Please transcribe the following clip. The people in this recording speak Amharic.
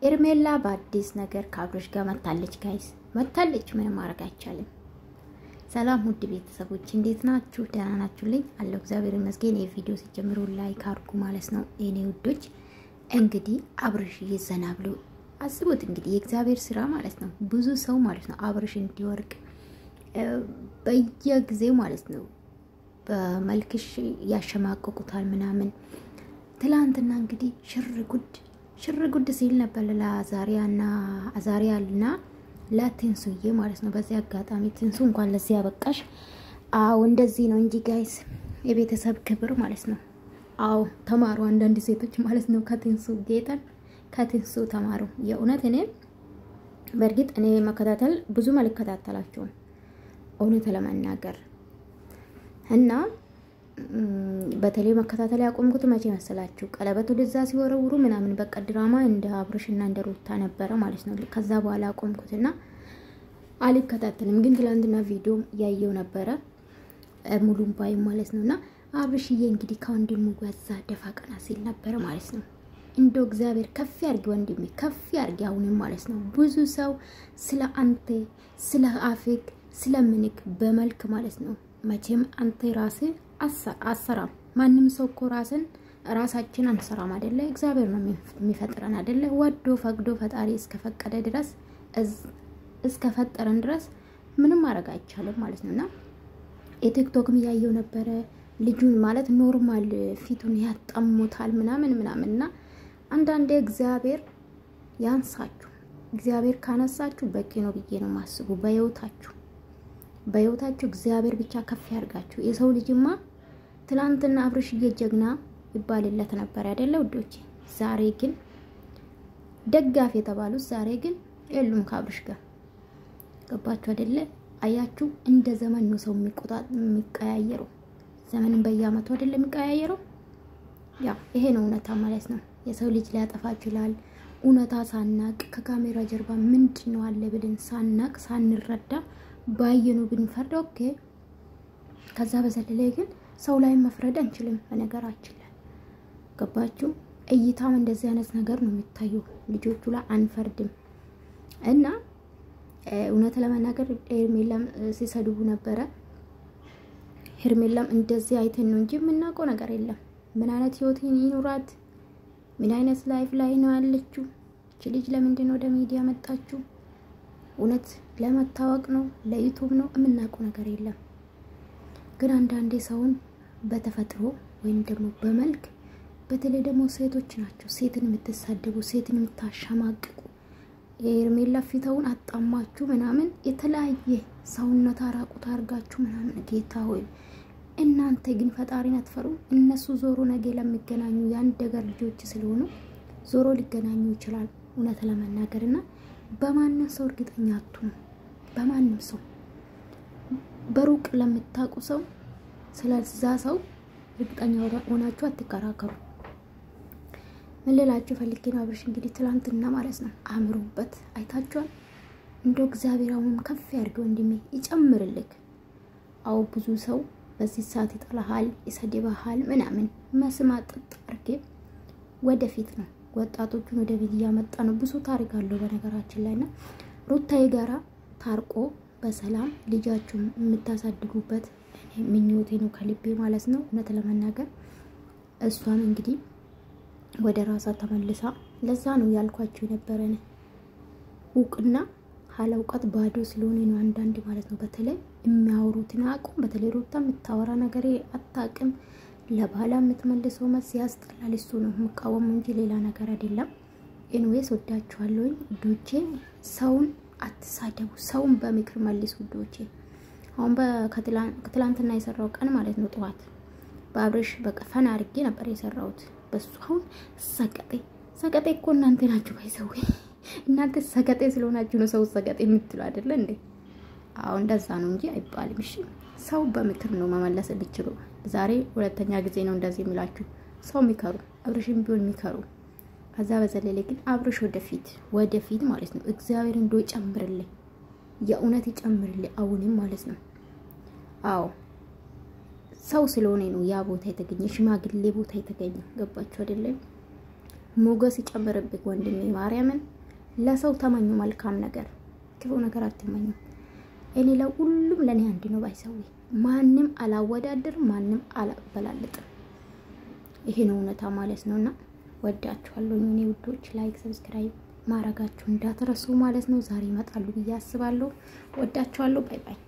ኤርሜላ በአዲስ ነገር ከአብርሽ ጋር መጣለች ጋይስ መጣለች ምንም ማድረግ አይቻልም ሰላም ውድ ቤተሰቦች እንዴት ናችሁ ደህና ናችሁልኝ አለው እግዚአብሔር ይመስገን የቪዲዮ ሲጀምሩ ላይክ አድርጉ ማለት ነው እኔ ውዶች እንግዲህ አብርሽ ይዘናብሉ አስቡት እንግዲህ የእግዚአብሔር ስራ ማለት ነው ብዙ ሰው ማለት ነው አብርሽ እንዲወርቅ በየጊዜው ማለት ነው በመልክሽ ያሸማቀቁታል ምናምን ትላንትና እንግዲህ ሽርጉድ ሲል ነበር ለዛሪያና አዛሪያልና ለትንሱዬ ማለት ነው በዚህ አጋጣሚ ትንሱ እንኳን ለዚህ ያበቃሽ አው እንደዚህ ነው እንጂ ጋይስ የቤተሰብ ክብር ማለት ነው አው ተማሩ አንዳንድ ሴቶች ማለት ነው ከትንሱ ጌታን ከትንሱ ተማሩ የኡነት እኔ በርግጥ እኔ መከታተል ብዙ መልከታተላችሁ እውነት ለማናገር እና በተለይ መከታተል ያቆምኩት መቼ መሰላችሁ ቀለበት ወደዛ ሲወረውሩ ምናምን በቃ ድራማ እንደ አብርሽና እንደ ሩታ ነበር ማለት ነው ከዛ በኋላ አቆምኩትና አልከታተልም ግን ትላንትና ቪዲዮ ያየው ነበር ሙሉም ባይ ማለት ነውና አብርሽዬ እንግዲህ ከወንድሙ ጋር ደፋ ቀና ሲል ነበር ማለት ነው እንደው እግዚአብሔር ከፍ ያርግ ወንድሜ ከፍ ያርግ አሁንም ማለት ነው ብዙ ሰው ስለ አንተ ስለ አፍክ ስለምንክ በመልክ ማለት ነው መቼም አንተ ራስህ አሰራም ማንንም ሰው እኮ ራሳችን አንሰራም አይደለ እግዚአብሔር ነው የሚፈጥረን አይደለ ወዶ ፈቅዶ ፈጣሪ እስከፈቀደ ድረስ እስከፈጠረን ድረስ ምንም ማድረግ አይቻልም ማለት ነውና የቲክቶክም ያየው ነበር ልጁን ማለት ኖርማል ፊቱን ያጣሙታል ምናምንና አንዳንዴ እግዚአብሔር ያንሳችሁ እግዚአብሔር ካነሳችሁ በቂ ነው ብዬ ነው ማስቡ በህይወታችሁ እግዚአብሔር ብቻ ከፍ ያርጋችሁ የሰው ልጅማ ትላንትና አብርሽ የጀግና ይባልለት ነበር አይደለ ውዶቼ ዛሬ ግን ደጋፍ የተባሉ ዛሬ ግን የሉም ከአብርሽ ጋር ገባችሁ አይደለ አያችሁ እንደ ዘመን ነው ሰው የሚቀያየረው ዘመንን በየአመቱ አይደለ የሚቀያየረው ያ ይሄ ነው እውነታ ማለት ነው የሰው ልጅ ሊያጠፋ ይችላል እውነታ ሳናቅ ከካሜራ ጀርባ ምንድነው አለ ብለን ሳናቅ ሳንረዳ ባየኑ ብንፈርድ ኦኬ ከዛ በዘለለ ግን ሰው ላይ መፍረድ አንችልም በነገራችን ላይ ገባችሁ እይታም እንደዚህ አይነት ነገር ነው የሚታየው ልጆቹ ላይ አንፈርድም እና እውነት ለማናገር ሄርሜላም ሲሰድቡ ነበር ሄርሜላም እንደዚህ አይተን ነው እንጂ ምናቆ ነገር የለም ምን አይነት ህይወት ይኑራት ምን አይነት ላይፍ ላይ ነው ያለችው እቺ ልጅ ለምንድን ነው ወደ ሚዲያ መጣችሁ እውነት ለማታወቅ ነው ለዩቲዩብ ነው ምናቆ ነገር የለም ግን አንዳንዴ ሰውን በተፈጥሮ ወይም ደግሞ በመልክ በተለይ ደግሞ ሴቶች ናቸው ሴትን የምትሳደቡ ሴትን የምታሸማቅቁ ሄርሜላ ፊታውን አጣማችሁ ምናምን የተለያየ ሰውነት አራቁት አርጋችሁ ምናምን ጌታ ሆይ እናንተ ግን ፈጣሪን አትፈሩ እነሱ ዞሮ ነገ ለሚገናኙ ያንደገር ልጆች ስለሆኑ ዞሮ ሊገናኙ ይችላል እውነት ለማናገርና በማንም ሰው እርግጠኛ አትሁኑ በማንም ሰው በሩቅ ለምታቁ ሰው ስለዛ ሰው እርግጠኛ ሆናችሁ አትከራከሩ መለላችሁ ፈልጌ ነው አብርሽ እንግዲህ ትላንትና ማለት ነው አምሮበት አይታችኋል እንደው እግዚአብሔርውን ከፍ ያርገው እንደሚ ይጨምርልክ አው ብዙ ሰው በዚህ ሰዓት ይጣላሃል ይሰደባሃል ምናምን መስማት አርገ ወደፊት ነው ወጣቶቹን ወደ ቪዲዮ ያመጣ ነው ብዙ ታሪክ አለው በነገራችን ላይና ሩታዬ ጋራ ታርቆ በሰላም ልጃችሁን የምታሳድጉበት ምኞቴ ነው ከልቤ ማለት ነው እውነት ለማናገር እሷም እንግዲህ ወደ ራሷ ተመልሳ ለዛ ነው ያልኳችሁ ነበረን ውቅና ሐላውቀት ባዶ ስለሆነ ነው አንዳንድ ማለት ነው በተለይ የሚያወሩትና አቁም በተለይ ሩታ የምታወራ ነገር አጣቅም ለባላ የምትመልሰው መልስ ያስጠላል እሱ ነው መቃወም እንጂ ሌላ ነገር አይደለም ኤንዌስ ወዳችኋለሁ ዱቼ ሰውን አትሳደቡ ሰውን በምክር መልሱ ዱቼ አሁን በከትላንትና የሰራው ቀን ማለት ነው ጧት በአብርሽ በቀፈና አርጌ ነበር የሰራውት በሱ አሁን ሰቀጤ እኮ እናንተ ናችሁ ባይዘው እናንተ ሰቀጤ ስለሆናችሁ ነው ሰው ሰቀጤ የምትሉ አይደለ እንዴ አሁን እንደዛ ነው እንጂ አይባልም እሺ ሰው በምክር ነው መመለስ ልጅሩ ዛሬ ሁለተኛ ጊዜ ነው እንደዚህ የሚላችሁ ሰው ሚከሩ አብርሽም ቢሆን ሚከሩ ከዛ በዘለለ ግን አብርሽ ወደፊት ማለት ነው እግዚአብሔር እንዶ ይጨምርልኝ የኡነት ይጨምርልኝ አሁንም ማለት ነው አው ሰው ስለሆነ ነው ያ ቦታ የተገኘ ሽማግሌ ቦታ የተገኘ ገባችሁ አይደለም ሞገስ ይጨምርብክ ወንድሜ ማርያምን ለሰው ተመኙ መልካም ነገር ክፉ ነገር አትመኙ እኔ ለሁሉም ለኔ አንድ ነው ባይሰው ማንንም አላወዳድር ማንንም አላበላልጥ ይሄ ነው እውነታ ማለት ነውና ወዳችኋለሁ እኔ ውዶች ላይክ ሰብስክራይብ ማረጋችሁ እንዳትረሱ ማለት ነው ዛሬ ይመጣሉ ብዬ አስባለሁ ወዳችኋለሁ ባይ ባይ